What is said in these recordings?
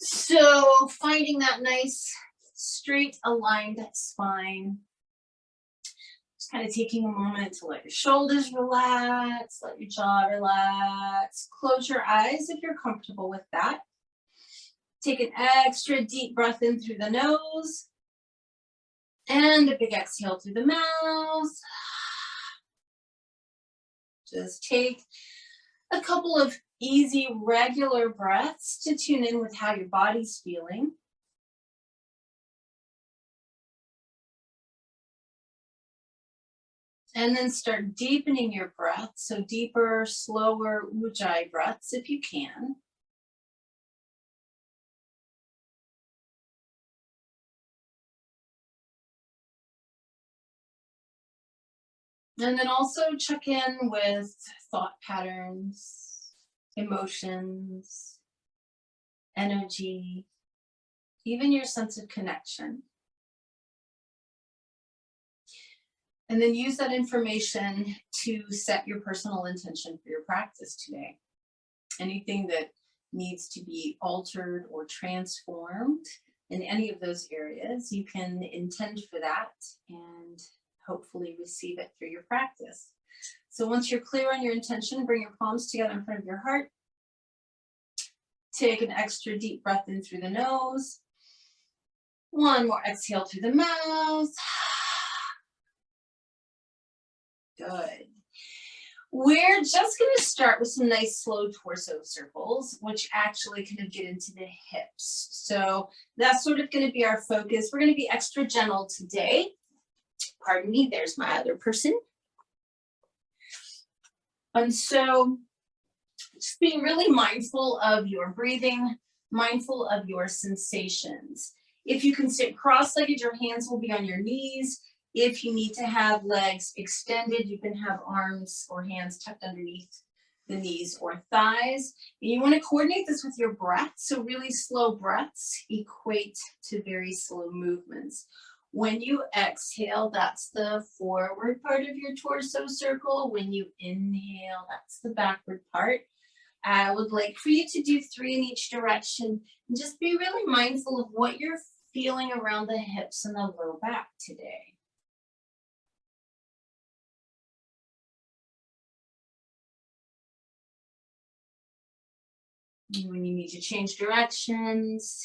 So finding that nice straight aligned spine. Just kind of taking a moment to let your shoulders relax, let your jaw relax. Close your eyes if you're comfortable with that. Take an extra deep breath in through the nose and a big exhale through the mouth. Just take a couple of easy, regular breaths to tune in with how your body's feeling. And then start deepening your breath. So deeper, slower Ujjayi breaths if you can. And then also check in with thought patterns, emotions, energy, even your sense of connection. And then use that information to set your personal intention for your practice today. Anything that needs to be altered or transformed in any of those areas, you can intend for that and hopefully receive it through your practice. So once you're clear on your intention, bring your palms together in front of your heart. Take an extra deep breath in through the nose. One more exhale through the mouth. Good. We're just going to start with some nice slow torso circles, which actually kind of get into the hips. So that's sort of going to be our focus. We're going to be extra gentle today. Pardon me, there's my other person. And so just being really mindful of your breathing, mindful of your sensations. If you can sit cross-legged, your hands will be on your knees. If you need to have legs extended, you can have arms or hands tucked underneath the knees or thighs. And you want to coordinate this with your breath. So really slow breaths equate to very slow movements. When you exhale, that's the forward part of your torso circle. When you inhale, that's the backward part. I would like for you to do 3 in each direction. And just be really mindful of what you're feeling around the hips and the low back today. When you need to change directions,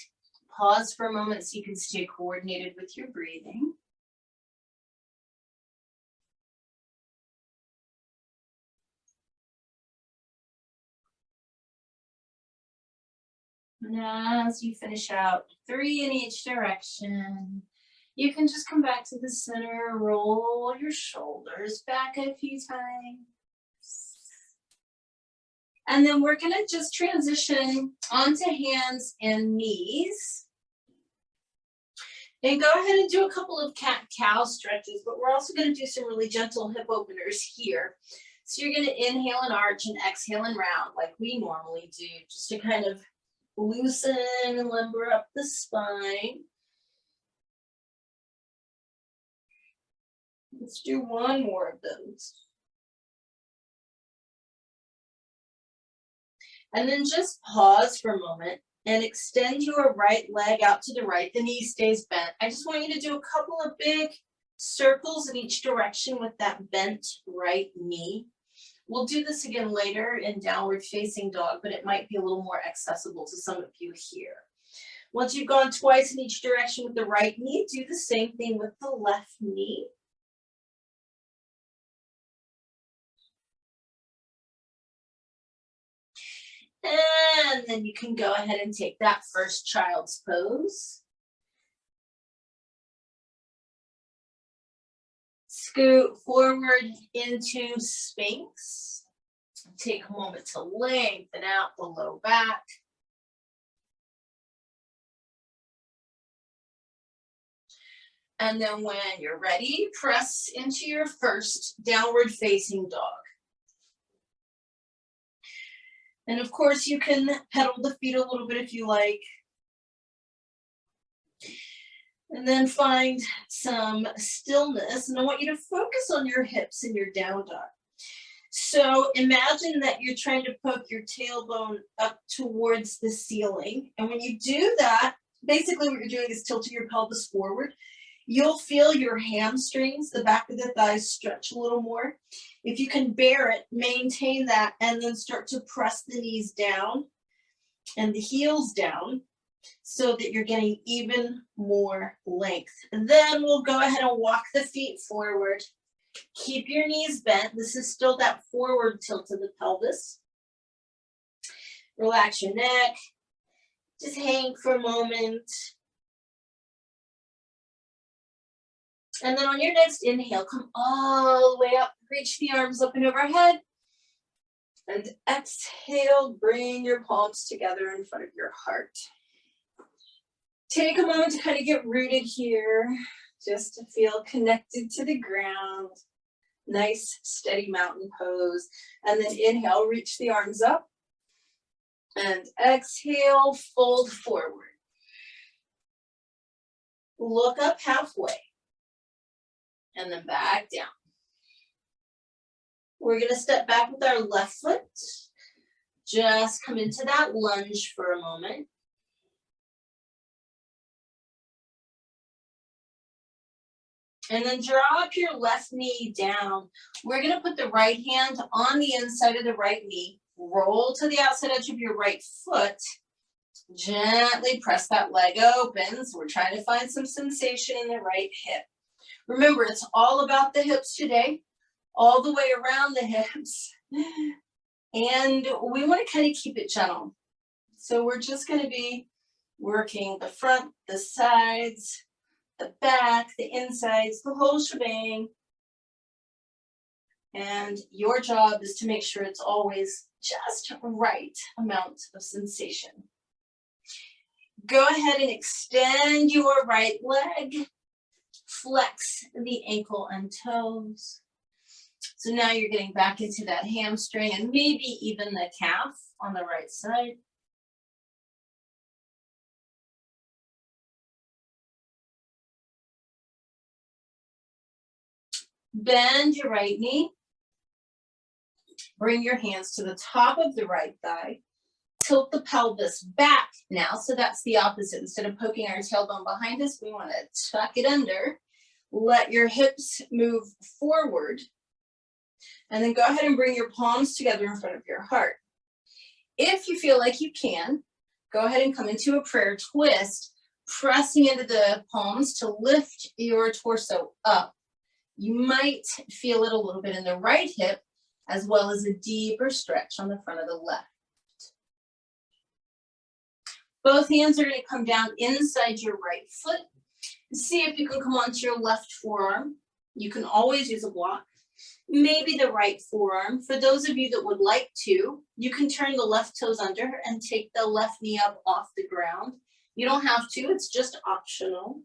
pause for a moment so you can stay coordinated with your breathing. And as you finish out 3 in each direction, you can just come back to the center, roll your shoulders back a few times. And then we're going to just transition onto hands and knees. And go ahead and do a couple of cat-cow stretches, but we're also going to do some really gentle hip openers here. So you're going to inhale and arch and exhale and round like we normally do, just to kind of loosen and limber up the spine. Let's do one more of those. And then just pause for a moment and extend your right leg out to the right. The knee stays bent. I just want you to do a couple of big circles in each direction with that bent right knee. We'll do this again later in downward facing dog, but it might be a little more accessible to some of you here. Once you've gone twice in each direction with the right knee, do the same thing with the left knee. And then you can go ahead and take that first child's pose. Scoot forward into Sphinx. Take a moment to lengthen out the low back. And then when you're ready, press into your first downward facing dog. And of course, you can pedal the feet a little bit if you like. And then find some stillness. And I want you to focus on your hips in your down dog. So imagine that you're trying to poke your tailbone up towards the ceiling. And when you do that, basically what you're doing is tilting your pelvis forward. You'll feel your hamstrings, the back of the thighs, stretch a little more. If you can bear it, maintain that, and then start to press the knees down and the heels down so that you're getting even more length. And then we'll go ahead and walk the feet forward. Keep your knees bent. This is still that forward tilt of the pelvis. Relax your neck. Just hang for a moment. And then on your next inhale, come all the way up. Reach the arms up and overhead. And exhale, bring your palms together in front of your heart. Take a moment to kind of get rooted here, just to feel connected to the ground. Nice, steady mountain pose. And then inhale, reach the arms up. And exhale, fold forward. Look up halfway. And then back down. We're going to step back with our left foot. Just come into that lunge for a moment. And then draw up your left knee down. We're going to put the right hand on the inside of the right knee. Roll to the outside edge of your right foot. Gently press that leg open. So we're trying to find some sensation in the right hip. Remember, it's all about the hips today, all the way around the hips. And we want to kind of keep it gentle. So we're just going to be working the front, the sides, the back, the insides, the whole shebang. And your job is to make sure it's always just right amount of sensation. Go ahead and extend your right leg. Flex the ankle and toes. So now you're getting back into that hamstring and maybe even the calf on the right side. Bend your right knee. Bring your hands to the top of the right thigh. Tilt the pelvis back now. So that's the opposite. Instead of poking our tailbone behind us, we want to tuck it under. Let your hips move forward. And then go ahead and bring your palms together in front of your heart. If you feel like you can, go ahead and come into a prayer twist, pressing into the palms to lift your torso up. You might feel it a little bit in the right hip, as well as a deeper stretch on the front of the left. Both hands are going to come down inside your right foot. See if you can come onto your left forearm. You can always use a block. Maybe the right forearm. For those of you that would like to, you can turn the left toes under and take the left knee up off the ground. You don't have to, it's just optional.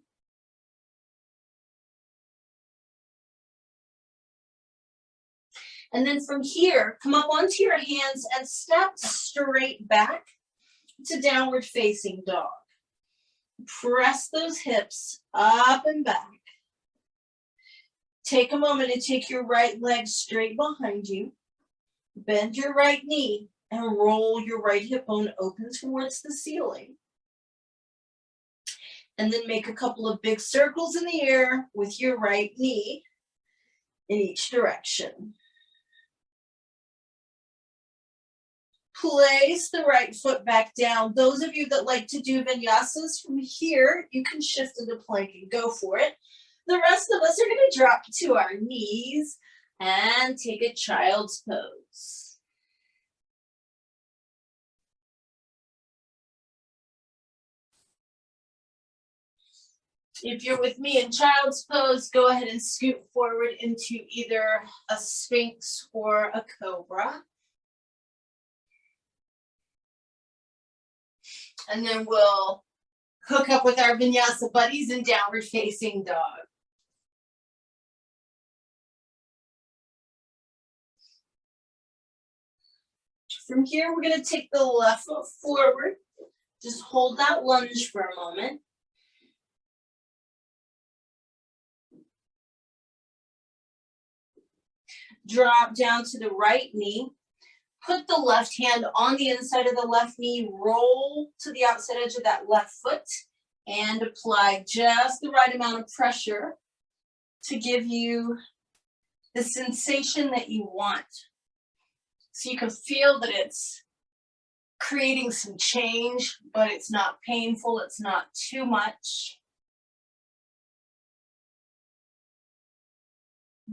And then from here, come up onto your hands and step straight back to downward facing dog. Press those hips up and back. Take a moment and take your right leg straight behind you. Bend your right knee and roll your right hip bone open towards the ceiling. And then make a couple of big circles in the air with your right knee in each direction. Place the right foot back down. Those of you that like to do vinyasas from here, you can shift into plank and go for it. The rest of us are going to drop to our knees and take a child's pose. If you're with me in child's pose, go ahead and scoot forward into either a sphinx or a cobra. And then we'll hook up with our vinyasa buddies in downward facing dog. From here, we're going to take the left foot forward. Just hold that lunge for a moment. drop down to the right knee. Put the left hand on the inside of the left knee, roll to the outside edge of that left foot, and apply just the right amount of pressure to give you the sensation that you want. So you can feel that it's creating some change, but it's not painful, it's not too much.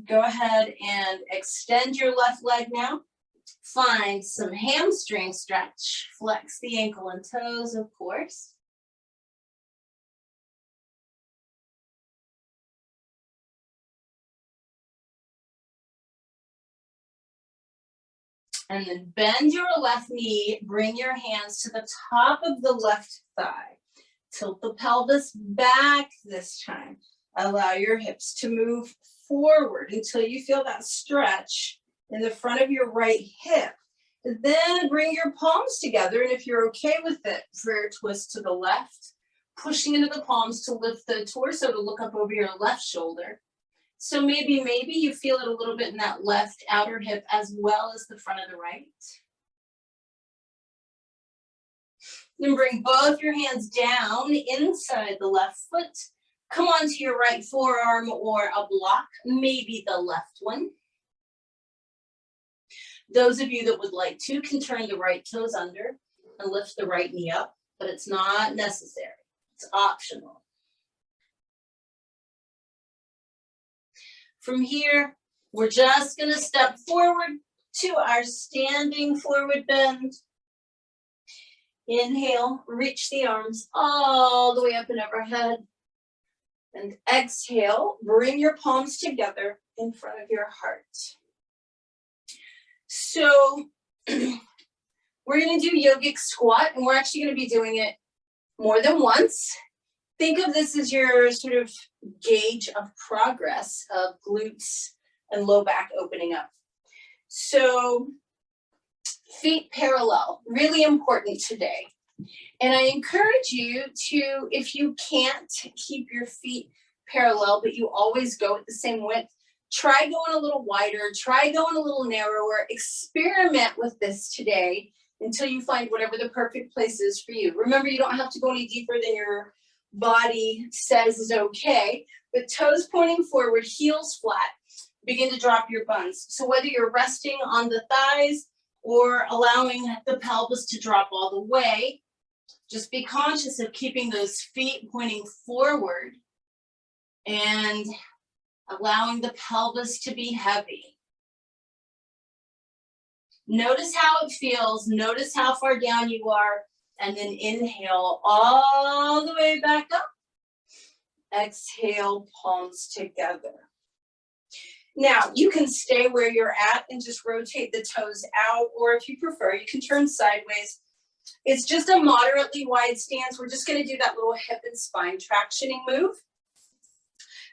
Go ahead and extend your left leg now. Find some hamstring stretch. Flex the ankle and toes, of course. And then bend your left knee, bring your hands to the top of the left thigh. Tilt the pelvis back this time. Allow your hips to move forward until you feel that stretch in the front of your right hip. Then bring your palms together, and if you're okay with it, prayer twist to the left, pushing into the palms to lift the torso to look up over your left shoulder. So maybe you feel it a little bit in that left outer hip as well as the front of the right. Then bring both your hands down inside the left foot. Come onto your right forearm or a block, maybe the left one. Those of you that would like to can turn the right toes under and lift the right knee up, but it's not necessary. It's optional. From here, we're just going to step forward to our standing forward bend. Inhale, reach the arms all the way up and overhead. And exhale, bring your palms together in front of your heart. So we're going to do yogic squat, and we're actually going to be doing it more than once. Think of this as your sort of gauge of progress of glutes and low back opening up. So feet parallel, really important today. And I encourage you to, if you can't keep your feet parallel, but you always go at the same width, try going a little wider, try going a little narrower, experiment with this today until you find whatever the perfect place is for you. Remember, you don't have to go any deeper than your body says is okay, but toes pointing forward, heels flat, begin to drop your buns. So whether you're resting on the thighs or allowing the pelvis to drop all the way, just be conscious of keeping those feet pointing forward and allowing the pelvis to be heavy. Notice how it feels, notice how far down you are, and then inhale all the way back up. Exhale, palms together. Now, you can stay where you're at and just rotate the toes out, or if you prefer, you can turn sideways. It's just a moderately wide stance. We're just going to do that little hip and spine tractioning move.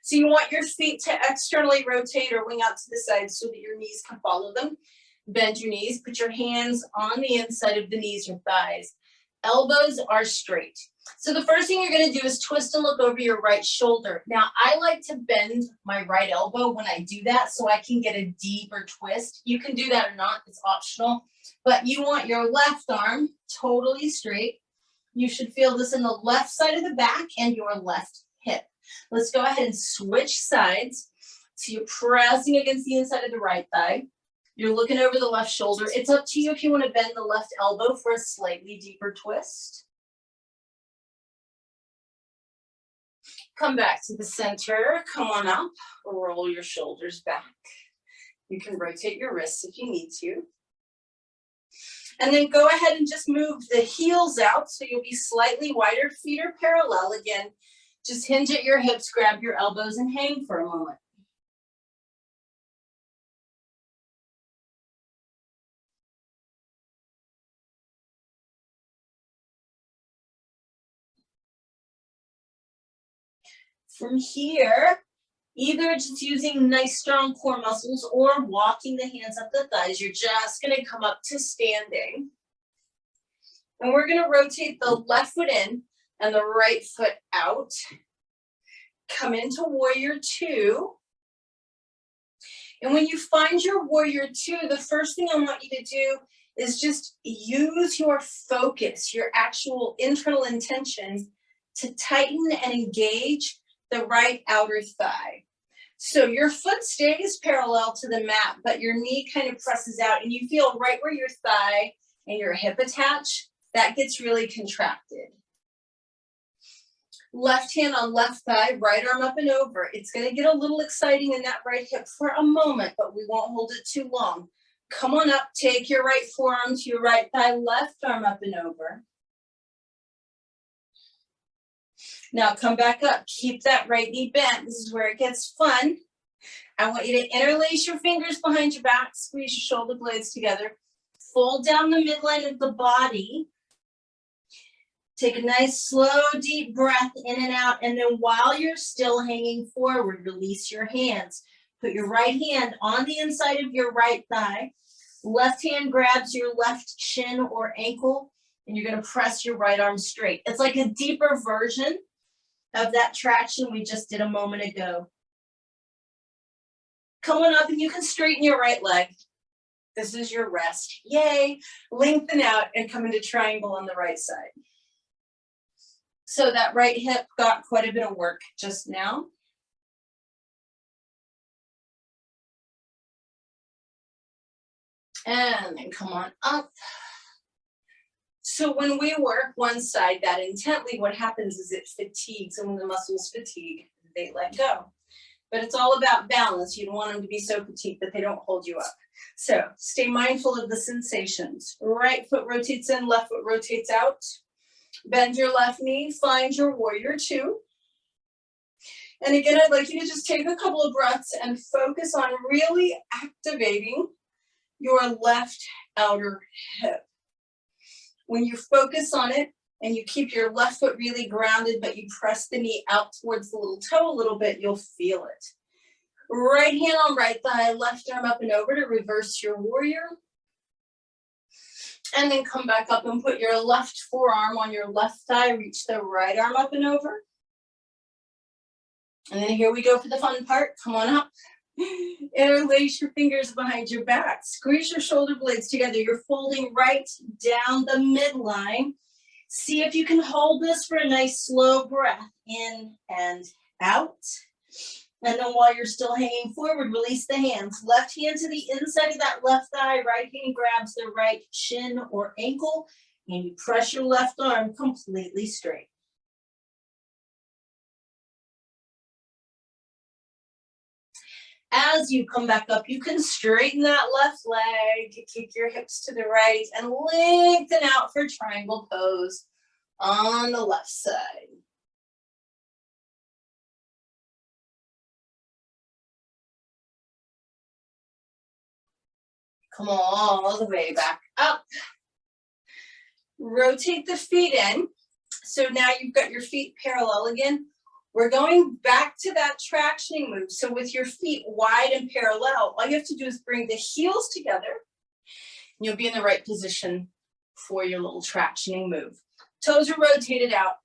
So you want your feet to externally rotate or wing out to the side so that your knees can follow them. Bend your knees, put your hands on the inside of the knees or thighs. Elbows are straight. So the first thing you're going to do is twist and look over your right shoulder. Now, I like to bend my right elbow when I do that so I can get a deeper twist. You can do that or not, it's optional. But you want your left arm totally straight. You should feel this in the left side of the back and your left hip. Let's go ahead and switch sides. So you're pressing against the inside of the right thigh. You're looking over the left shoulder. It's up to you if you want to bend the left elbow for a slightly deeper twist. Come back to the center. Come on up. Roll your shoulders back. You can rotate your wrists if you need to. And then go ahead and just move the heels out so you'll be slightly wider. Feet are parallel again. Just hinge at your hips, grab your elbows, and hang for a moment. From here, either just using nice strong core muscles or walking the hands up the thighs, you're just going to come up to standing. And we're going to rotate the left foot in and the right foot out. Come into warrior two. And when you find your warrior two, the first thing I want you to do is just use your focus, your actual internal intention to tighten and engage the right outer thigh. So your foot stays parallel to the mat, but your knee kind of presses out and you feel right where your thigh and your hip attach, that gets really contracted. Left hand on left thigh, right arm up and over. It's gonna get a little exciting in that right hip for a moment, but we won't hold it too long. Come on up, take your right forearm to your right thigh, left arm up and over. Now come back up, keep that right knee bent. This is where it gets fun. I want you to interlace your fingers behind your back, squeeze your shoulder blades together, fold down the midline of the body. Take a nice, slow, deep breath in and out, and then while you're still hanging forward, release your hands. Put your right hand on the inside of your right thigh. Left hand grabs your left shin or ankle, and you're gonna press your right arm straight. It's like a deeper version of that traction we just did a moment ago. Come on up and you can straighten your right leg. This is your rest. Yay. Lengthen out and come into triangle on the right side. So that right hip got quite a bit of work just now. And then come on up. So when we work one side that intently, what happens is it fatigues, and when the muscles fatigue, they let go. But it's all about balance. You don't want them to be so fatigued that they don't hold you up. So stay mindful of the sensations. Right foot rotates in, left foot rotates out. Bend your left knee, find your warrior two. And again, I'd like you to just take a couple of breaths and focus on really activating your left outer hip. When you focus on it and you keep your left foot really grounded, but you press the knee out towards the little toe a little bit, you'll feel it. Right hand on right thigh, left arm up and over to reverse your warrior. And then come back up and put your left forearm on your left thigh, reach the right arm up and over. And then here we go for the fun part. Come on up. Interlace your fingers behind your back. Squeeze your shoulder blades together. You're folding right down the midline. See if you can hold this for a nice slow breath in and out. And then while you're still hanging forward, release the hands. Left hand to the inside of that left thigh. Right hand grabs the right shin or ankle. And you press your left arm completely straight. As you come back up, you can straighten that left leg, kick your hips to the right, and lengthen out for triangle pose on the left side. Come all the way back up. Rotate the feet in. So now you've got your feet parallel again. We're going back to that tractioning move. So with your feet wide and parallel, all you have to do is bring the heels together. And you'll be in the right position for your little tractioning move. Toes are rotated out.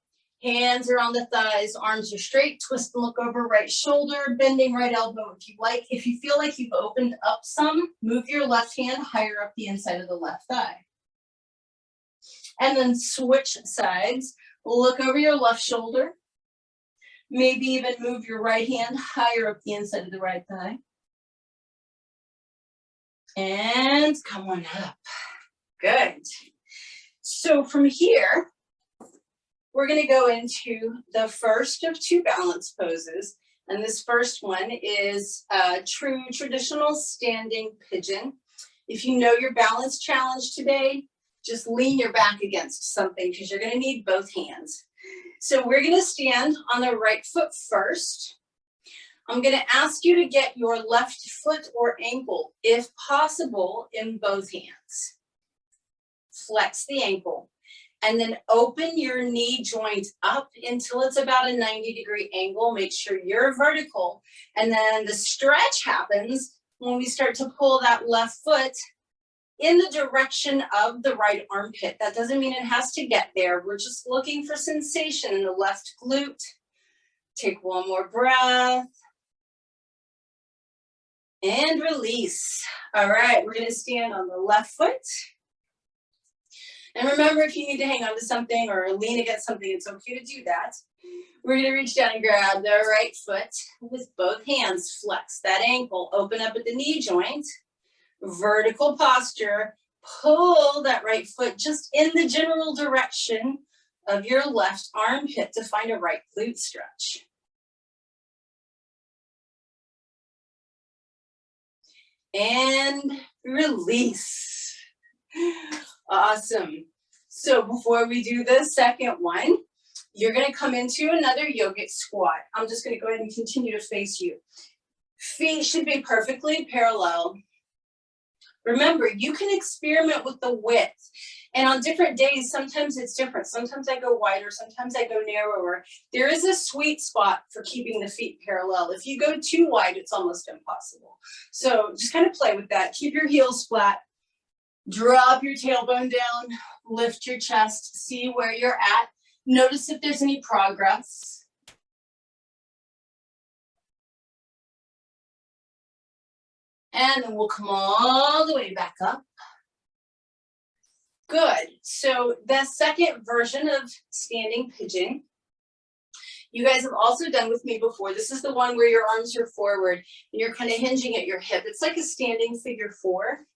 Hands are on the thighs, arms are straight, twist and look over right shoulder, bending right elbow. If you like, if you feel like you've opened up some, move your left hand higher up the inside of the left thigh. And then switch sides. Look over your left shoulder. Maybe even move your right hand higher up the inside of the right thigh. And come on up. Good. So from here, we're going to go into the first of two balance poses. And this first one is a true traditional standing pigeon. If you know your balance challenge today, just lean your back against something because you're going to need both hands. So we're going to stand on the right foot first. I'm going to ask you to get your left foot or ankle, if possible, in both hands. Flex the ankle. And then open your knee joint up until it's about a 90-degree angle. Make sure you're vertical. And then the stretch happens when we start to pull that left foot in the direction of the right armpit. That doesn't mean it has to get there. We're just looking for sensation in the left glute. Take one more breath. And release. All right, we're gonna stand on the left foot. And remember, if you need to hang on to something or lean against something, it's okay to do that. We're gonna reach down and grab the right foot with both hands. Flex that ankle, open up at the knee joint. Vertical posture. Pull that right foot just in the general direction of your left armpit to find a right glute stretch. And release. Awesome. So before we do the second one, you're gonna come into another yogic squat. I'm just gonna go ahead and continue to face you. Feet should be perfectly parallel. Remember, you can experiment with the width. And on different days, sometimes it's different. Sometimes I go wider, sometimes I go narrower. There is a sweet spot for keeping the feet parallel. If you go too wide, it's almost impossible. So just kind of play with that. Keep your heels flat. Drop your tailbone down. Lift your chest. See where you're at. Notice if there's any progress. And then we'll come all the way back up. Good. So the second version of standing pigeon, you guys have also done with me before. This is the one where your arms are forward and you're kind of hinging at your hip. It's like a standing figure four.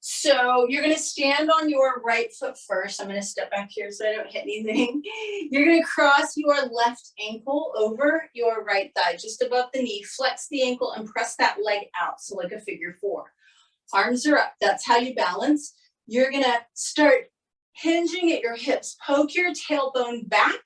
So you're going to stand on your right foot first. I'm going to step back here so I don't hit anything. You're going to cross your left ankle over your right thigh, just above the knee. Flex the ankle and press that leg out, so like a figure four. Arms are up. That's how you balance. You're going to start hinging at your hips. Poke your tailbone back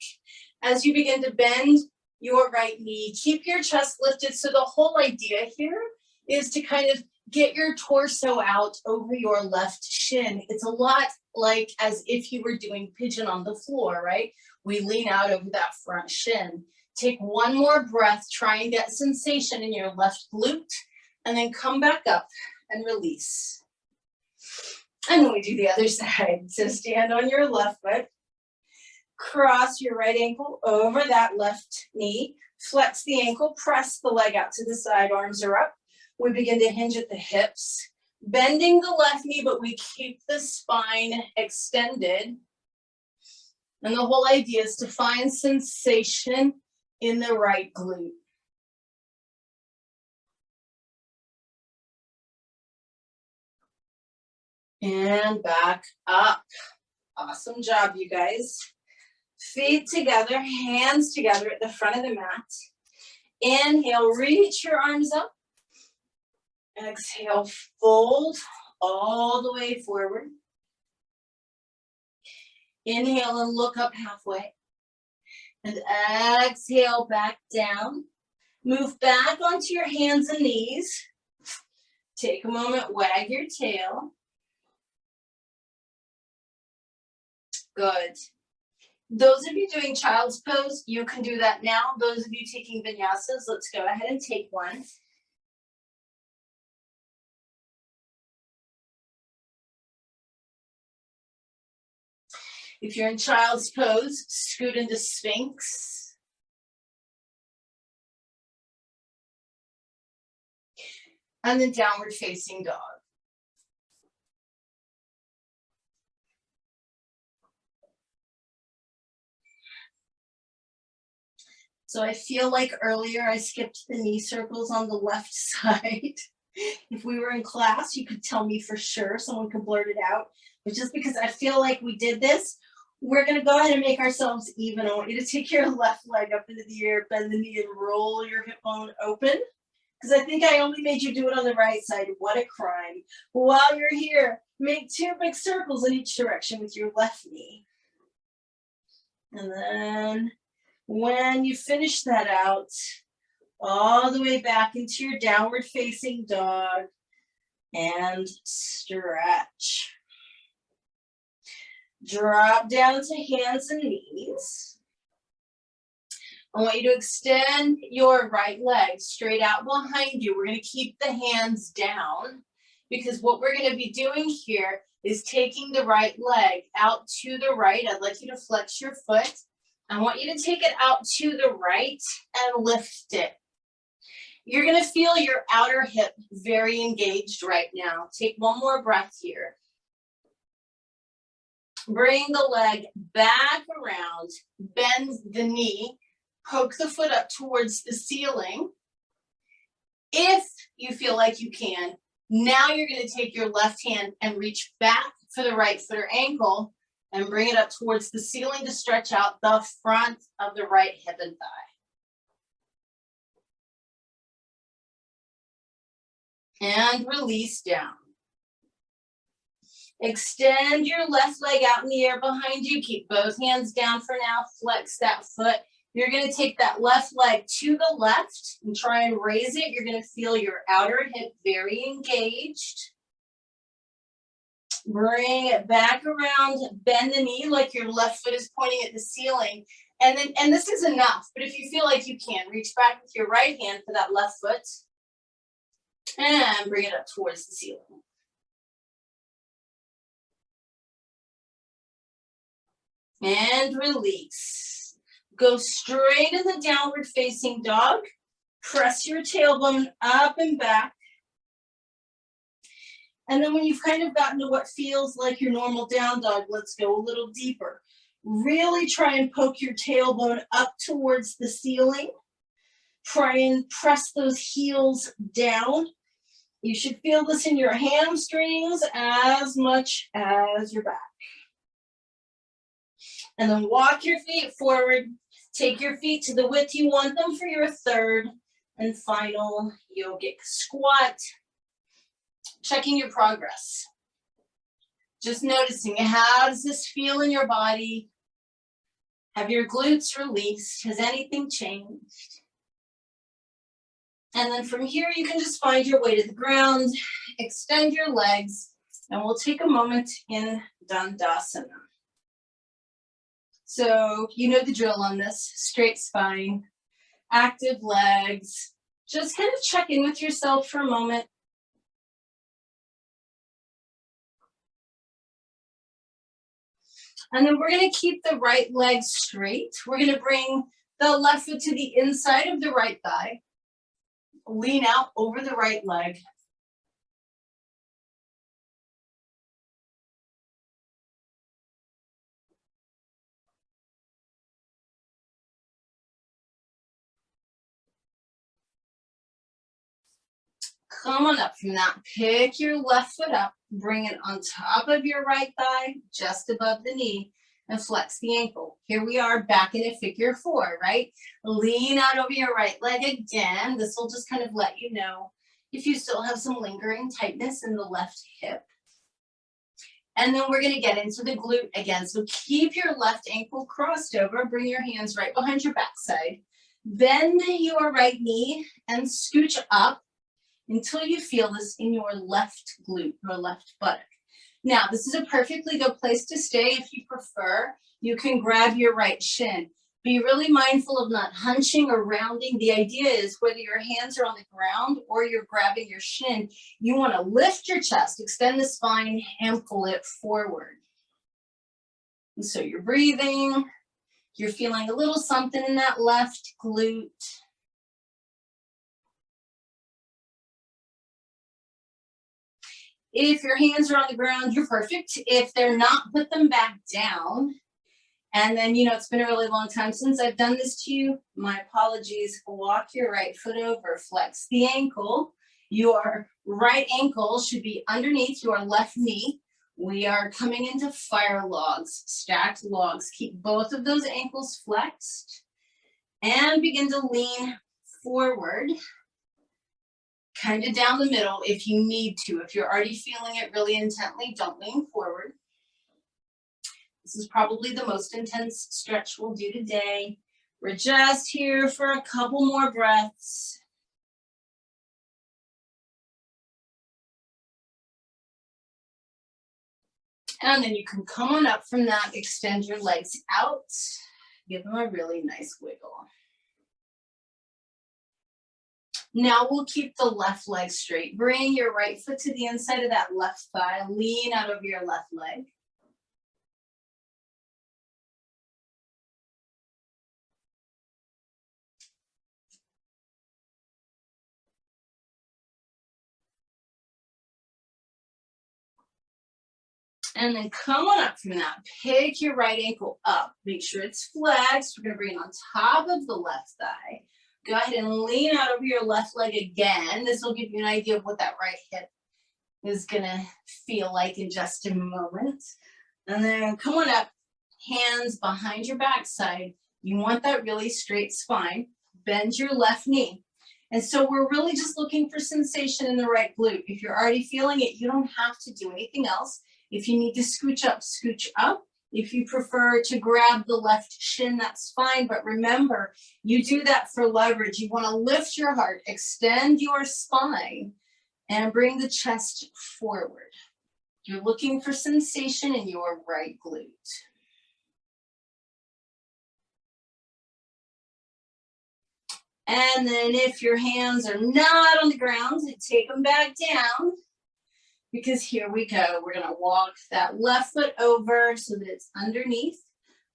as you begin to bend your right knee. Keep your chest lifted. So the whole idea here is to kind of get your torso out over your left shin. It's a lot like as if you were doing pigeon on the floor, right? We lean out over that front shin. Take one more breath, try and get sensation in your left glute, and then come back up and release. And then we do the other side. So stand on your left foot, cross your right ankle over that left knee, flex the ankle, press the leg out to the side, arms are up. We begin to hinge at the hips, bending the left knee, but we keep the spine extended. And the whole idea is to find sensation in the right glute. And back up. Awesome job, you guys. Feet together, hands together at the front of the mat. Inhale, reach your arms up. Exhale, fold all the way forward. Inhale and look up halfway. And exhale back down. Move back onto your hands and knees. Take a moment, wag your tail. Good. Those of you doing child's pose, you can do that now. Those of you taking vinyasas, let's go ahead and take one. If you're in child's pose, scoot into Sphinx. And then downward facing dog. So I feel like earlier I skipped the knee circles on the left side. If we were in class, you could tell me for sure, someone could blurt it out. But just because I feel like we did this, we're gonna go ahead and make ourselves even. I want you to take your left leg up into the air, bend the knee and roll your hip bone open. Because I think I only made you do it on the right side. What a crime. While you're here, make 2 big circles in each direction with your left knee. And then when you finish that out, all the way back into your downward facing dog and stretch. Drop down to hands and knees. I want you to extend your right leg straight out behind you. We're going to keep the hands down because what we're going to be doing here is taking the right leg out to the right. I'd like you to flex your foot. I want you to take it out to the right and lift it. You're gonna feel your outer hip very engaged right now. Take one more breath here. Bring the leg back around, bend the knee, poke the foot up towards the ceiling. If you feel like you can, now you're gonna take your left hand and reach back for the right foot or ankle and bring it up towards the ceiling to stretch out the front of the right hip and thigh. And release down. Extend your left leg out in the air behind you. Keep both hands down for now. Flex that foot. You're going to take that left leg to the left and try and raise it. You're going to feel your outer hip very engaged. Bring it back around. Bend the knee like your left foot is pointing at the ceiling. And this is enough. But if you feel like you can, reach back with your right hand for that left foot. And bring it up towards the ceiling. And release. Go straight in the downward facing dog. Press your tailbone up and back. And then when you've kind of gotten to what feels like your normal down dog, let's go a little deeper. Really try and poke your tailbone up towards the ceiling. Try and press those heels down. You should feel this in your hamstrings as much as your back. And then walk your feet forward. Take your feet to the width you want them for your third and final yogic squat. Checking your progress. Just noticing, how does this feel in your body? Have your glutes released? Has anything changed? And then from here, you can just find your way to the ground, extend your legs, and we'll take a moment in Dandasana. So you know the drill on this, straight spine, active legs. Just kind of check in with yourself for a moment. And then we're gonna keep the right leg straight. We're gonna bring the left foot to the inside of the right thigh. Lean out over the right leg. Come on up from that. Pick your left foot up, bring it on top of your right thigh, just above the knee, and flex the ankle. Here we are back in a figure four, right? Lean out over your right leg again. This will just kind of let you know if you still have some lingering tightness in the left hip. And then we're gonna get into the glute again. So keep your left ankle crossed over, bring your hands right behind your backside. Bend your right knee and scooch up until you feel this in your left glute or left buttock. Now, this is a perfectly good place to stay. If you prefer, you can grab your right shin. Be really mindful of not hunching or rounding. The idea is whether your hands are on the ground or you're grabbing your shin, you want to lift your chest, extend the spine, and pull it forward. And so you're breathing, you're feeling a little something in that left glute. If your hands are on the ground, you're perfect. If they're not, put them back down. And then, you know, it's been a really long time since I've done this to you. My apologies. Walk your right foot over, flex the ankle. Your right ankle should be underneath your left knee. We are coming into fire logs, stacked logs. Keep both of those ankles flexed and begin to lean forward, kind of down the middle if you need to. If you're already feeling it really intently, don't lean forward. This is probably the most intense stretch we'll do today. We're just here for a couple more breaths. And then you can come on up from that, extend your legs out, give them a really nice wiggle. Now we'll keep the left leg straight. Bring your right foot to the inside of that left thigh, lean out over your left leg. And then come on up from that. Pick your right ankle up. Make sure it's flexed. We're gonna bring it on top of the left thigh. Go ahead and lean out over your left leg again. This will give you an idea of what that right hip is gonna feel like in just a moment. And then come on up, hands behind your backside. You want that really straight spine. Bend your left knee. And so we're really just looking for sensation in the right glute. If you're already feeling it, you don't have to do anything else. If you need to scooch up, scooch up. If you prefer to grab the left shin, that's fine. But remember, you do that for leverage. You want to lift your heart, extend your spine, and bring the chest forward. You're looking for sensation in your right glute. And then if your hands are not on the ground, take them back down, because here we go. We're gonna walk that left foot over so that it's underneath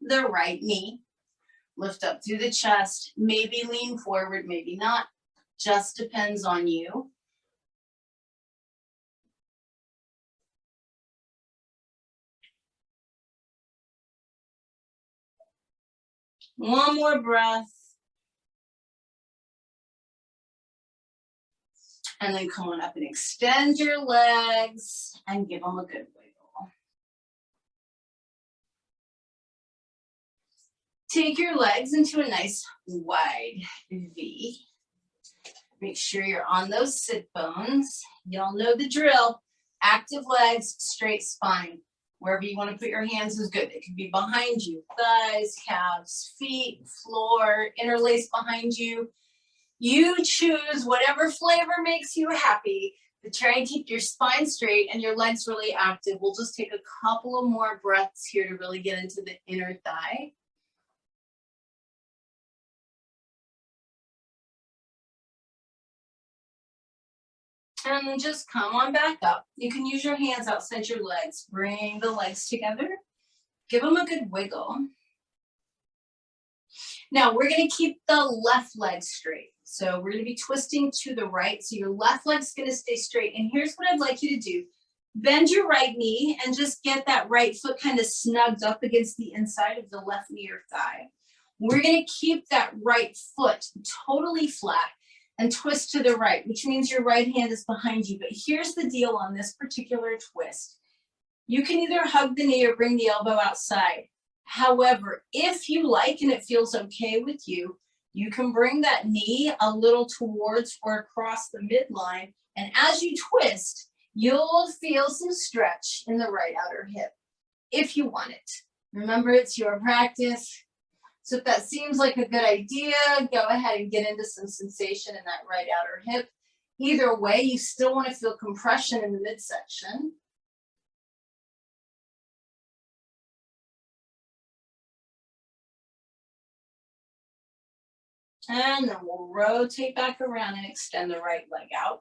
the right knee. Lift up through the chest, maybe lean forward, maybe not, just depends on you. One more breath. And then come on up and extend your legs and give them a good wiggle. Take your legs into a nice wide V. Make sure you're on those sit bones. Y'all know the drill. Active legs, straight spine. Wherever you want to put your hands is good. It could be behind you, thighs, calves, feet, floor, interlace behind you. You choose whatever flavor makes you happy, but try and keep your spine straight and your legs really active. We'll just take a couple of more breaths here to really get into the inner thigh. And then just come on back up. You can use your hands outside your legs. Bring the legs together. Give them a good wiggle. Now we're going to keep the left leg straight. So we're going to be twisting to the right. So your left leg's going to stay straight. And here's what I'd like you to do. Bend your right knee and just get that right foot kind of snugged up against the inside of the left knee or thigh. We're going to keep that right foot totally flat and twist to the right, which means your right hand is behind you. But here's the deal on this particular twist. You can either hug the knee or bring the elbow outside. However, if you like and it feels okay with you, you can bring that knee a little towards or across the midline. And as you twist, you'll feel some stretch in the right outer hip, if you want it. Remember, it's your practice. So if that seems like a good idea, go ahead and get into some sensation in that right outer hip. Either way, you still want to feel compression in the midsection. And then we'll rotate back around and extend the right leg out.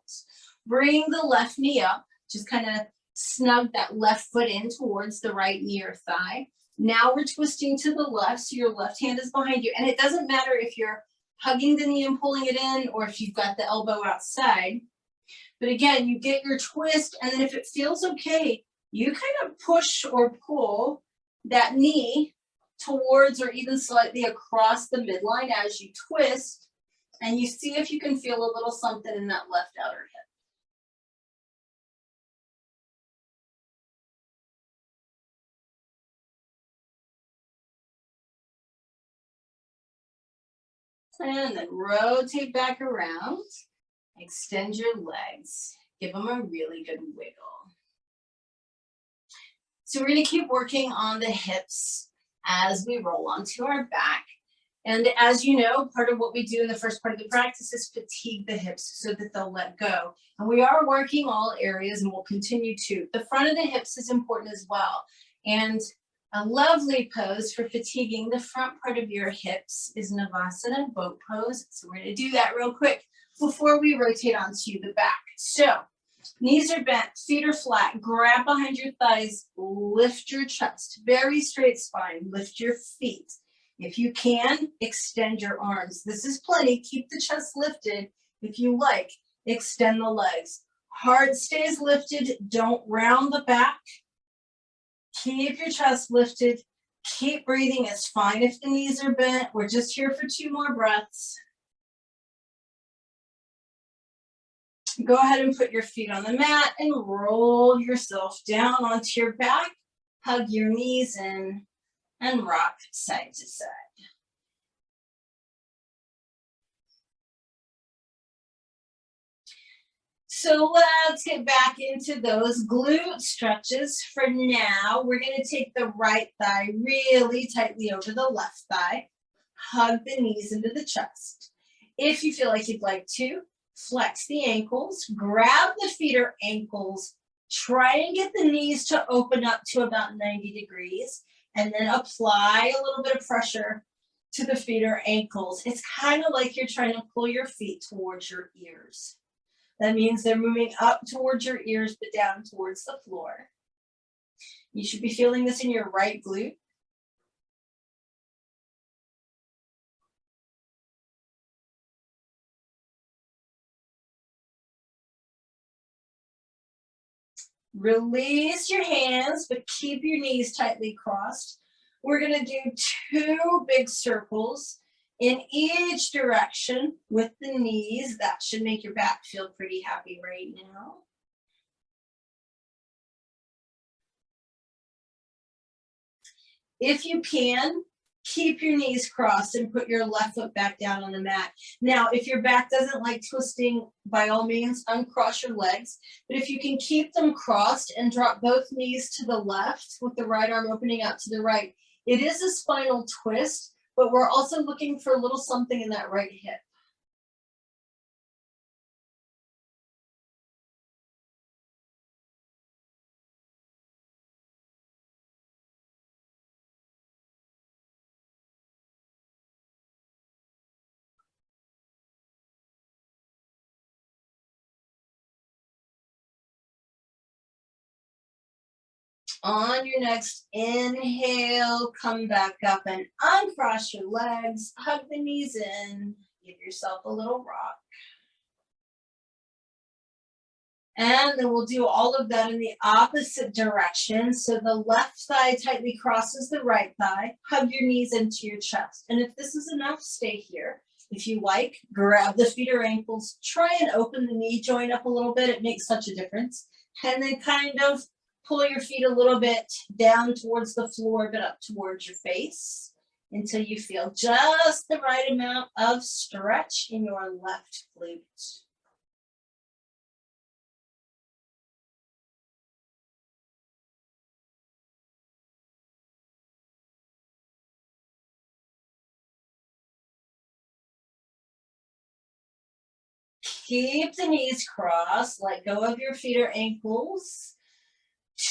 Bring the left knee up, just kind of snug that left foot in towards the right knee or thigh. Now we're twisting to the left, so your left hand is behind you. And it doesn't matter if you're hugging the knee and pulling it in or if you've got the elbow outside. But again, you get your twist, and then if it feels okay, you kind of push or pull that knee towards or even slightly across the midline as you twist, and you see if you can feel a little something in that left outer hip. And then rotate back around, extend your legs, give them a really good wiggle. So we're going to keep working on the hips as we roll onto our back. And as you know, part of what we do in the first part of the practice is fatigue the hips so that they'll let go. And we are working all areas and we'll continue to. The front of the hips is important as well. And a lovely pose for fatiguing the front part of your hips is Navasana boat pose. So we're going to do that real quick before we rotate onto the back. So knees are bent, feet are flat, grab behind your thighs, lift your chest, very straight spine, lift your feet. If you can, extend your arms. This is plenty. Keep the chest lifted. If you like, extend the legs. Heart stays lifted. Don't round the back. Keep your chest lifted. Keep breathing. It's fine if the knees are bent. We're just here for 2 more breaths. Go ahead and put your feet on the mat and roll yourself down onto your back. Hug your knees in and rock side to side. So let's get back into those glute stretches. For now, we're going to take the right thigh really tightly over the left thigh. Hug the knees into the chest. If you feel like you'd like to, flex the ankles, grab the feet or ankles, try and get the knees to open up to about 90 degrees, and then apply a little bit of pressure to the feet or ankles. It's kind of like you're trying to pull your feet towards your ears. That means they're moving up towards your ears, but down towards the floor. You should be feeling this in your right glute. Release your hands, but keep your knees tightly crossed. We're going to do 2 big circles in each direction with the knees. That should make your back feel pretty happy right now. If you can, keep your knees crossed and put your left foot back down on the mat. Now, if your back doesn't like twisting, by all means, uncross your legs. But if you can keep them crossed and drop both knees to the left with the right arm opening out to the right, it is a spinal twist, but we're also looking for a little something in that right hip. On your next inhale, come back up and uncross your legs, hug the knees in, give yourself a little rock. And then we'll do all of that in the opposite direction. So the left thigh tightly crosses the right thigh, hug your knees into your chest. And if this is enough, stay here. If you like, grab the feet or ankles, try and open the knee joint up a little bit. It makes such a difference. And then kind of pull your feet a little bit down towards the floor, but up towards your face until you feel just the right amount of stretch in your left glute. Keep the knees crossed, let go of your feet or ankles.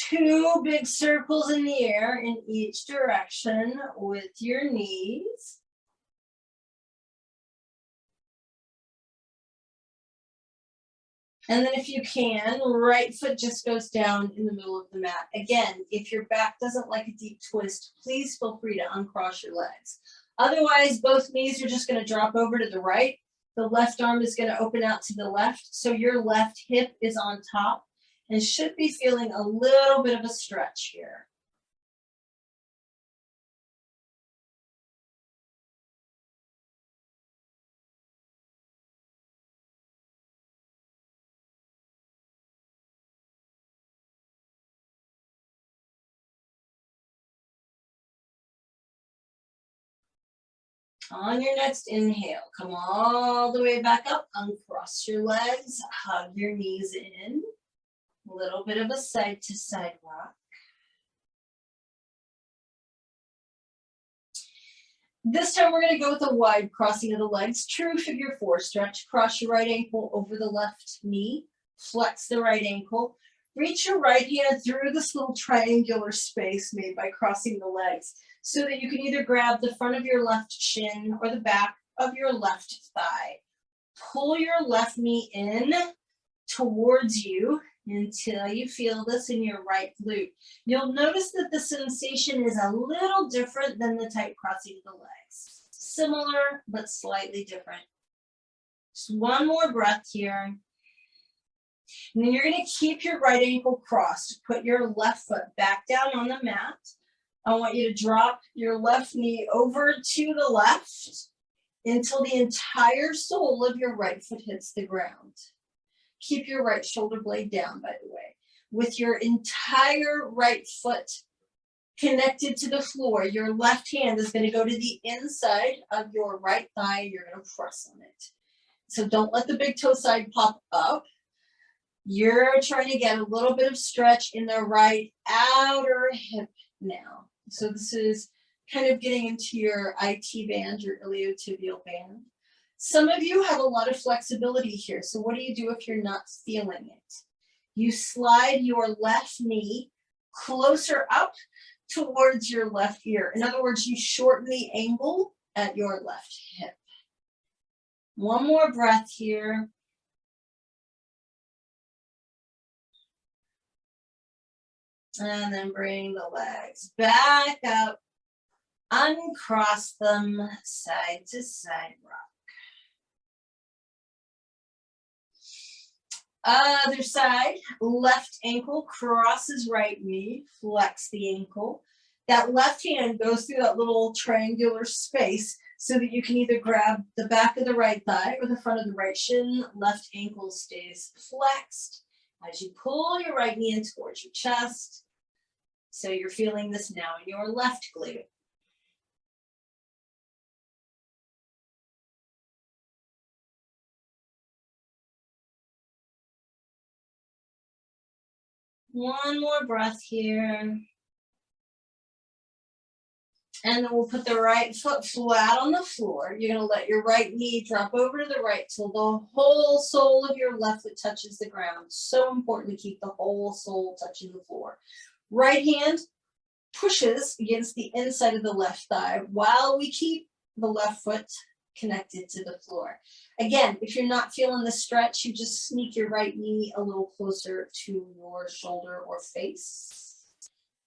2 big circles in the air in each direction with your knees. And then if you can, right foot just goes down in the middle of the mat. Again, if your back doesn't like a deep twist, please feel free to uncross your legs. Otherwise, both knees are just going to drop over to the right. The left arm is going to open out to the left. So your left hip is on top and should be feeling a little bit of a stretch here. On your next inhale, come all the way back up, uncross your legs, hug your knees in, a little bit of a side to side rock. This time we're going to go with a wide crossing of the legs, true figure 4 stretch. Cross your right ankle over the left knee, flex the right ankle, reach your right hand through this little triangular space made by crossing the legs, so that you can either grab the front of your left shin or the back of your left thigh. Pull your left knee in towards you until you feel this in your right glute. You'll notice that the sensation is a little different than the tight crossing of the legs. Similar, but slightly different. Just one more breath here. And then you're going to keep your right ankle crossed. Put your left foot back down on the mat. I want you to drop your left knee over to the left until the entire sole of your right foot hits the ground. Keep your right shoulder blade down, by the way. With your entire right foot connected to the floor, your left hand is going to go to the inside of your right thigh. You're going to press on it. So don't let the big toe side pop up. You're trying to get a little bit of stretch in the right outer hip now. So this is kind of getting into your IT band, your iliotibial band. Some of you have a lot of flexibility here. So what do you do if you're not feeling it? You slide your left knee closer up towards your left ear. In other words, you shorten the angle at your left hip. One more breath here. And then bring the legs back up. Uncross them side to side rock. Other side, left ankle crosses right knee, flex the ankle. That left hand goes through that little triangular space so that you can either grab the back of the right thigh or the front of the right shin. Left ankle stays flexed as you pull your right knee in towards your chest. So you're feeling this now in your left glute. One more breath here. And then we'll put the right foot flat on the floor. You're going to let your right knee drop over to the right till the whole sole of your left foot touches the ground. So important to keep the whole sole touching the floor. Right hand pushes against the inside of the left thigh while we keep the left foot connected to the floor. Again, if you're not feeling the stretch, you just sneak your right knee a little closer to your shoulder or face.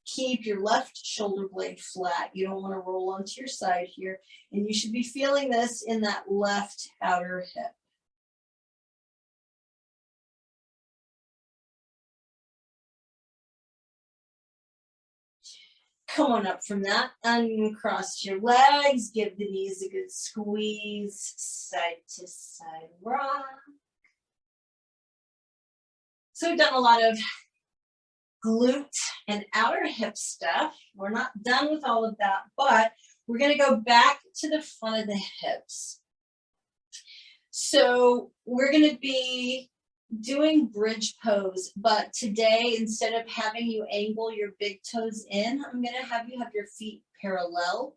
Keep your left shoulder blade flat. You don't want to roll onto your side here. And you should be feeling this in that left outer hip. Come on up from that. Uncross your legs. Give the knees a good squeeze. Side to side rock. So we've done a lot of glute and outer hip stuff. We're not done with all of that, but we're going to go back to the front of the hips. So we're going to be doing bridge pose, but today, instead of having you angle your big toes in, I'm going to have you have your feet parallel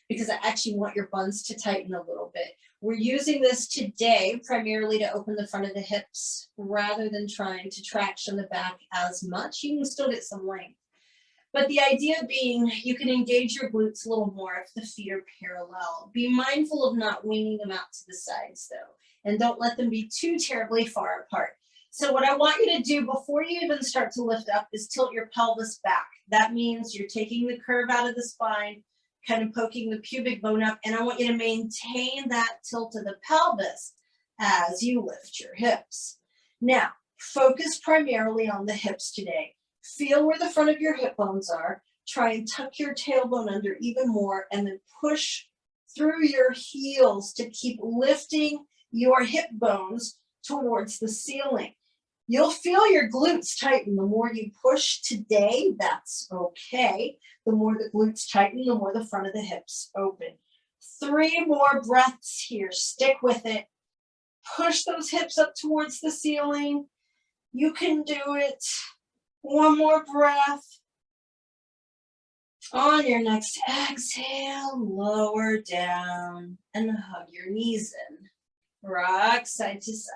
because I actually want your buns to tighten a little bit. We're using this today primarily to open the front of the hips rather than trying to traction the back as much. You can still get some length. But the idea being you can engage your glutes a little more if the feet are parallel. Be mindful of not winging them out to the sides though, and don't let them be too terribly far apart. So what I want you to do before you even start to lift up is tilt your pelvis back. That means you're taking the curve out of the spine, kind of poking the pubic bone up, and I want you to maintain that tilt of the pelvis as you lift your hips. Now, focus primarily on the hips today. Feel where the front of your hip bones are. Try and tuck your tailbone under even more, and then push through your heels to keep lifting your hip bones towards the ceiling. You'll feel your glutes tighten. The more you push today, that's okay. The more the glutes tighten, the more the front of the hips open. 3 more breaths here. Stick with it. Push those hips up towards the ceiling. You can do it. 1 more breath. On your next exhale, lower down and hug your knees in. Rock side to side.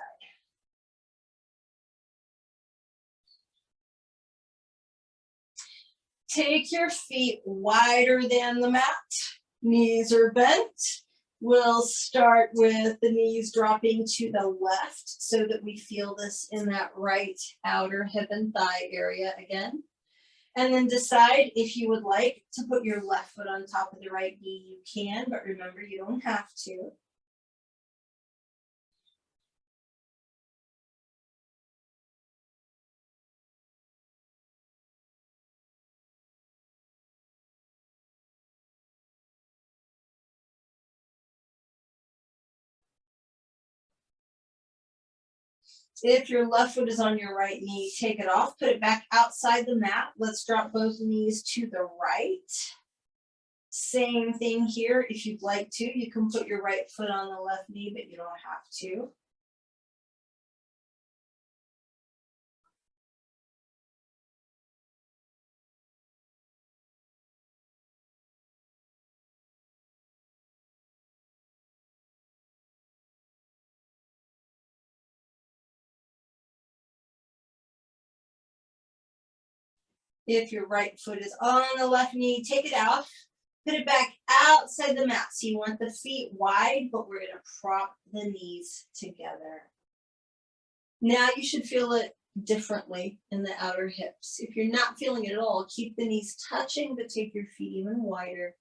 Take your feet wider than the mat. Knees are bent. We'll start with the knees dropping to the left so that we feel this in that right outer hip and thigh area again. And then decide if you would like to put your left foot on top of the right knee, you can, but remember you don't have to. If your left foot is on your right knee, take it off, put it back outside the mat. Let's drop both knees to the right. Same thing here. If you'd like to, you can put your right foot on the left knee, but you don't have to. If your right foot is on the left knee, take it out, put it back outside the mat. So you want the feet wide, but we're gonna prop the knees together. Now you should feel it differently in the outer hips. If you're not feeling it at all, keep the knees touching, but take your feet even wider.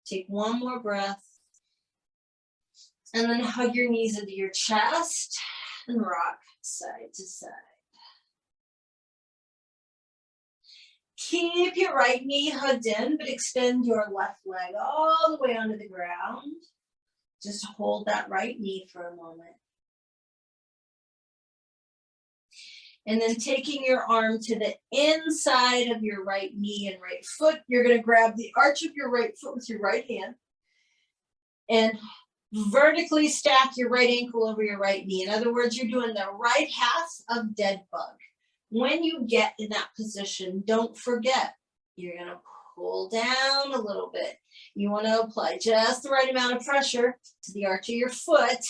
Take one more breath. And then hug your knees into your chest and rock side to side. Keep your right knee hugged in, but extend your left leg all the way onto the ground. Just hold that right knee for a moment. And then taking your arm to the inside of your right knee and right foot, you're going to grab the arch of your right foot with your right hand and vertically stack your right ankle over your right knee. In other words, you're doing the right half of dead bug. When you get in that position, don't forget, you're going to pull down a little bit. You want to apply just the right amount of pressure to the arch of your foot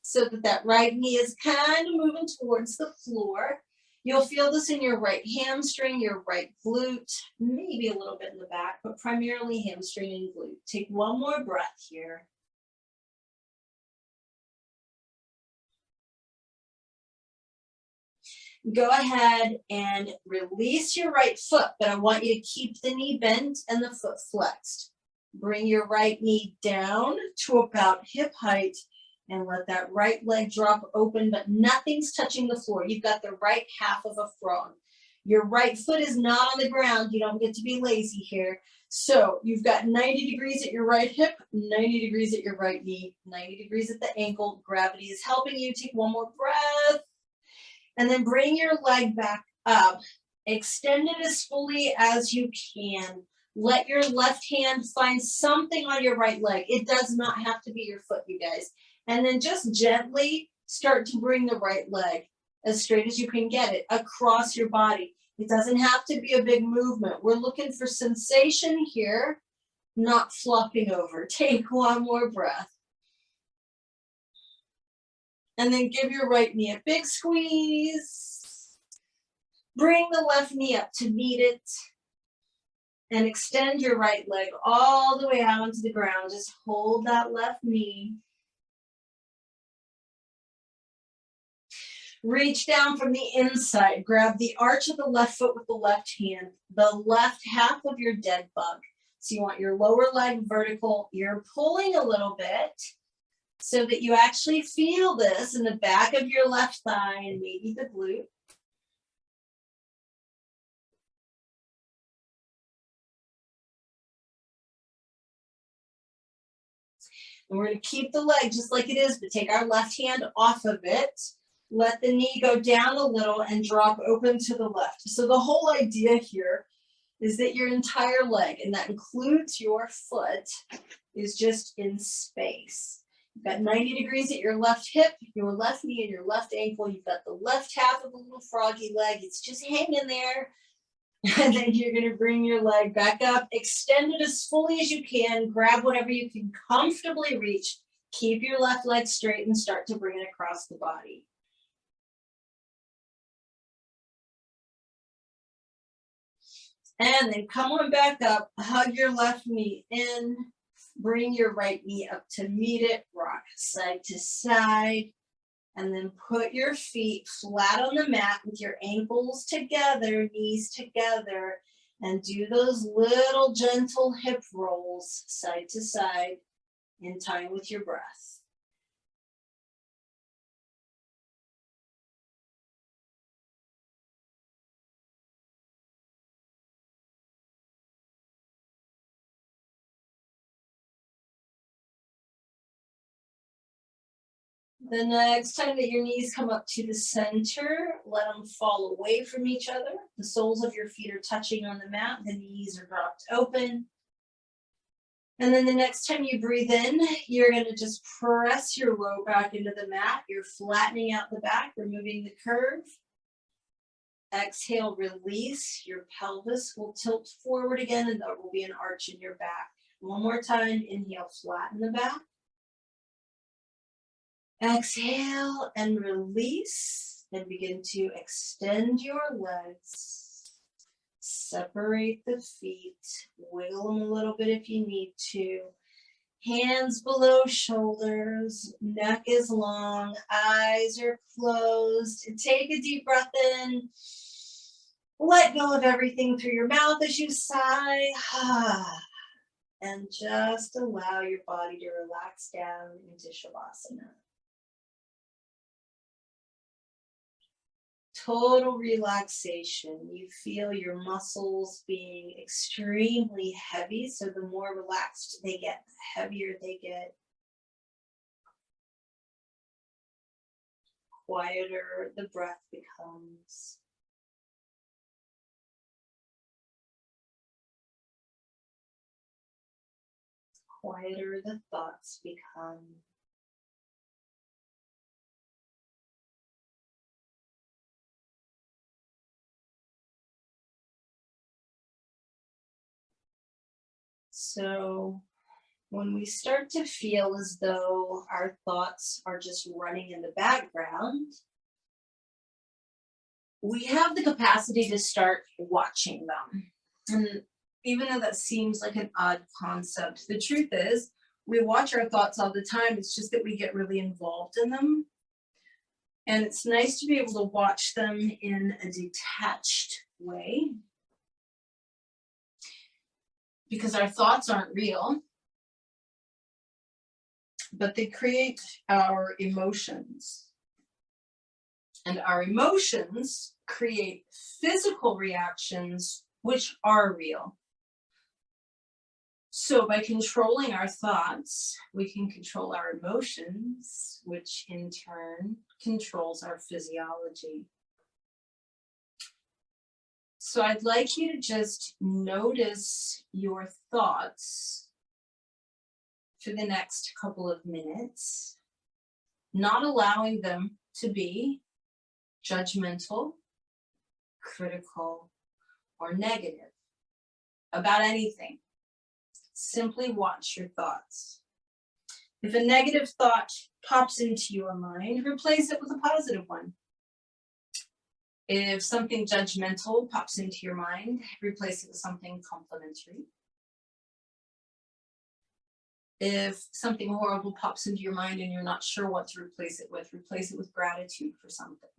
so that that right knee is kind of moving towards the floor. You'll feel this in your right hamstring, your right glute, maybe a little bit in the back, but primarily hamstring and glute. Take one more breath here. Go ahead and release your right foot, but I want you to keep the knee bent and the foot flexed. Bring your right knee down to about hip height and let that right leg drop open, but nothing's touching the floor. You've got the right half of a frog. Your right foot is not on the ground. You don't get to be lazy here. So you've got 90 degrees at your right hip, 90 degrees at your right knee, 90 degrees at the ankle. Gravity is helping you. Take one more breath. And then bring your leg back up. Extend it as fully as you can. Let your left hand find something on your right leg. It does not have to be your foot, you guys. And then just gently start to bring the right leg as straight as you can get it across your body. It doesn't have to be a big movement. We're looking for sensation here, not flopping over. Take one more breath. And then give your right knee a big squeeze. Bring the left knee up to meet it. And extend your right leg all the way out onto the ground. Just hold that left knee. Reach down from the inside. Grab the arch of the left foot with the left hand. The left half of your dead bug. So you want your lower leg vertical. You're pulling a little bit so that you actually feel this in the back of your left thigh and maybe the glute. And we're going to keep the leg just like it is, but take our left hand off of it. Let the knee go down a little and drop open to the left. So the whole idea here is that your entire leg, and that includes your foot, is just in space. You've got 90 degrees at your left hip, your left knee, and your left ankle. You've got the left half of the little froggy leg. It's just hanging there. And then you're going to bring your leg back up, extend it as fully as you can, grab whatever you can comfortably reach, keep your left leg straight and start to bring it across the body. And then come on back up, hug your left knee in, bring your right knee up to meet it, rock side to side. And then put your feet flat on the mat with your ankles together, knees together, and do those little gentle hip rolls side to side in time with your breath. The next time that your knees come up to the center, let them fall away from each other. The soles of your feet are touching on the mat. The knees are dropped open. And then the next time you breathe in, you're going to just press your low back into the mat. You're flattening out the back, removing the curve. Exhale, release. Your pelvis will tilt forward again, and there will be an arch in your back. One more time. Inhale, flatten the back. Exhale and release. Then begin to extend your legs. Separate the feet. Wiggle them a little bit if you need to. Hands below shoulders. Neck is long. Eyes are closed. Take a deep breath in. Let go of everything through your mouth as you sigh. And just allow your body to relax down into Shavasana. Total relaxation. You feel your muscles being extremely heavy. So the more relaxed they get, the heavier they get. Quieter the breath becomes. Quieter the thoughts become. So when we start to feel as though our thoughts are just running in the background, we have the capacity to start watching them. And even though that seems like an odd concept, the truth is we watch our thoughts all the time. It's just that we get really involved in them. And it's nice to be able to watch them in a detached way, because our thoughts aren't real, but they create our emotions. And our emotions create physical reactions which are real. So by controlling our thoughts, we can control our emotions, which in turn controls our physiology. So I'd like you to just notice your thoughts for the next couple of minutes, not allowing them to be judgmental, critical, or negative about anything. Simply watch your thoughts. If a negative thought pops into your mind, replace it with a positive one. If something judgmental pops into your mind, replace it with something complimentary. If something horrible pops into your mind and you're not sure what to replace it with gratitude for something.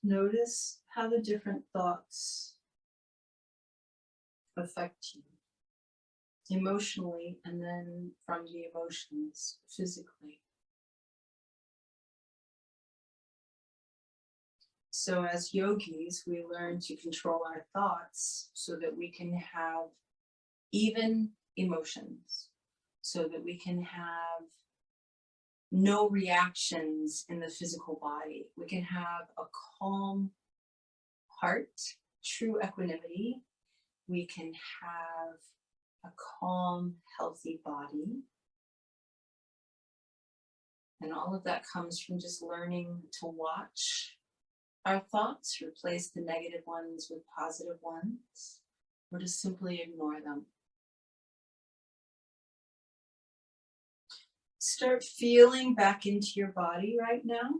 Notice how the different thoughts affect you emotionally, and then from the emotions physically. So as yogis, we learn to control our thoughts so that we can have even emotions, so that we can have no reactions in the physical body. We can have a calm heart, true equanimity. We can have a calm, healthy body. And all of that comes from just learning to watch our thoughts, replace the negative ones with positive ones, or just simply ignore them. Start feeling back into your body right now,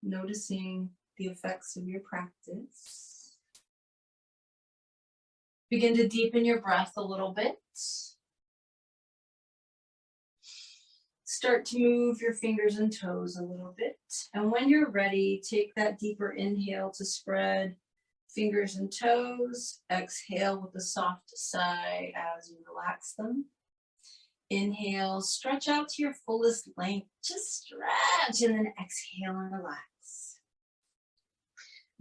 noticing the effects of your practice. Begin to deepen your breath a little bit. Start to move your fingers and toes a little bit. And when you're ready, take that deeper inhale to spread fingers and toes. Exhale with a soft sigh as you relax them. Inhale, stretch out to your fullest length. Just stretch and then exhale and relax.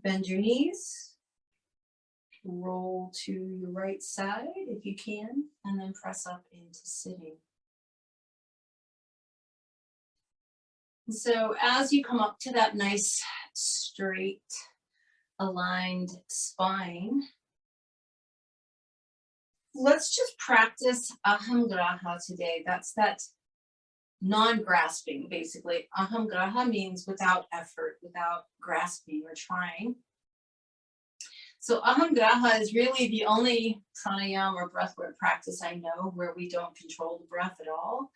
Bend your knees. Roll to your right side if you can, and then press up into sitting. So as you come up to that nice, straight, aligned spine, let's just practice Aham Graha today. That's that non-grasping, basically. Aham Graha means without effort, without grasping or trying. So Aham Graha is really the only pranayama or breathwork practice I know where we don't control the breath at all.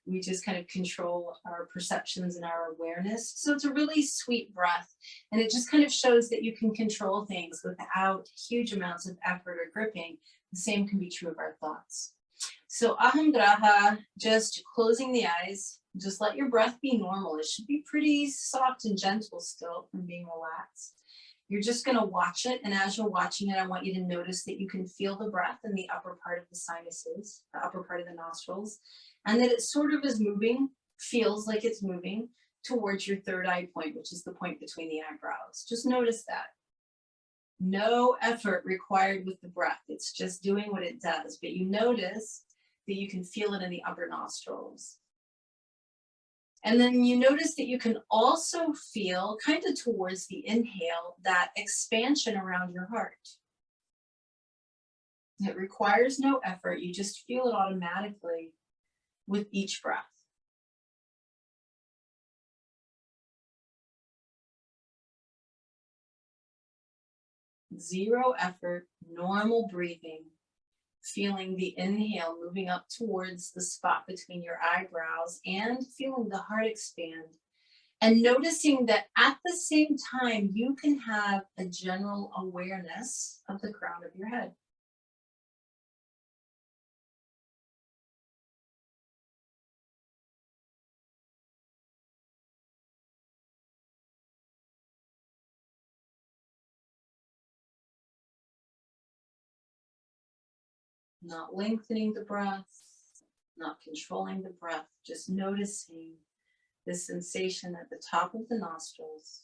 We just kind of control our perceptions and our awareness. So it's a really sweet breath. And it just kind of shows that you can control things without huge amounts of effort or gripping. The same can be true of our thoughts. So Aham Graha, just closing the eyes, just let your breath be normal. It should be pretty soft and gentle still from being relaxed. You're just going to watch it. And as you're watching it, I want you to notice that you can feel the breath in the upper part of the sinuses, the upper part of the nostrils, and that it sort of is moving, feels like it's moving towards your third eye point, which is the point between the eyebrows. Just notice that. No effort required with the breath. It's just doing what it does. But you notice that you can feel it in the upper nostrils. And then you notice that you can also feel, kind of towards the inhale, that expansion around your heart. It requires no effort. You just feel it automatically with each breath. Zero effort, normal breathing. Feeling the inhale moving up towards the spot between your eyebrows and feeling the heart expand. And noticing that at the same time, you can have a general awareness of the crown of your head. Not lengthening the breath, not controlling the breath, just noticing the sensation at the top of the nostrils,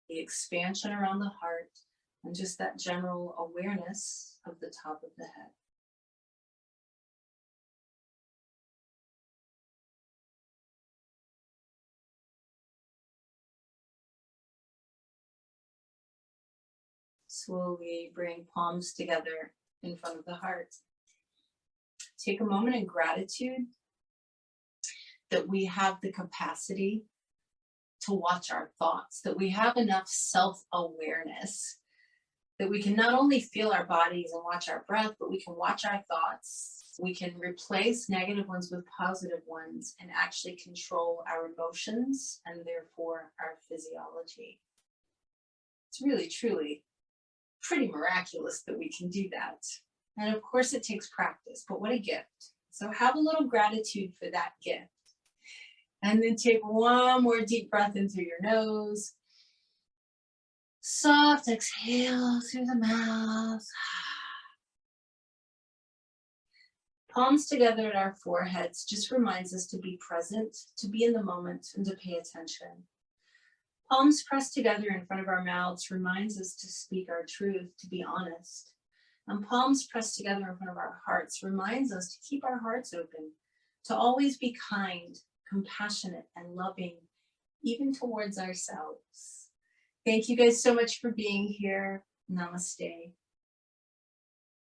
the expansion around the heart, and just that general awareness of the top of the head. Slowly bring palms together in front of the heart. Take a moment in gratitude that we have the capacity to watch our thoughts, that we have enough self-awareness, that we can not only feel our bodies and watch our breath, but we can watch our thoughts. We can replace negative ones with positive ones and actually control our emotions and therefore our physiology. It's really, truly pretty miraculous that we can do that. And of course it takes practice, but what a gift. So have a little gratitude for that gift. And then take one more deep breath in through your nose. Soft exhale through the mouth. Palms together at our foreheads just reminds us to be present, to be in the moment, and to pay attention. Palms pressed together in front of our mouths reminds us to speak our truth, to be honest. And palms pressed together in front of our hearts reminds us to keep our hearts open, to always be kind, compassionate, and loving, even towards ourselves. Thank you guys so much for being here. Namaste.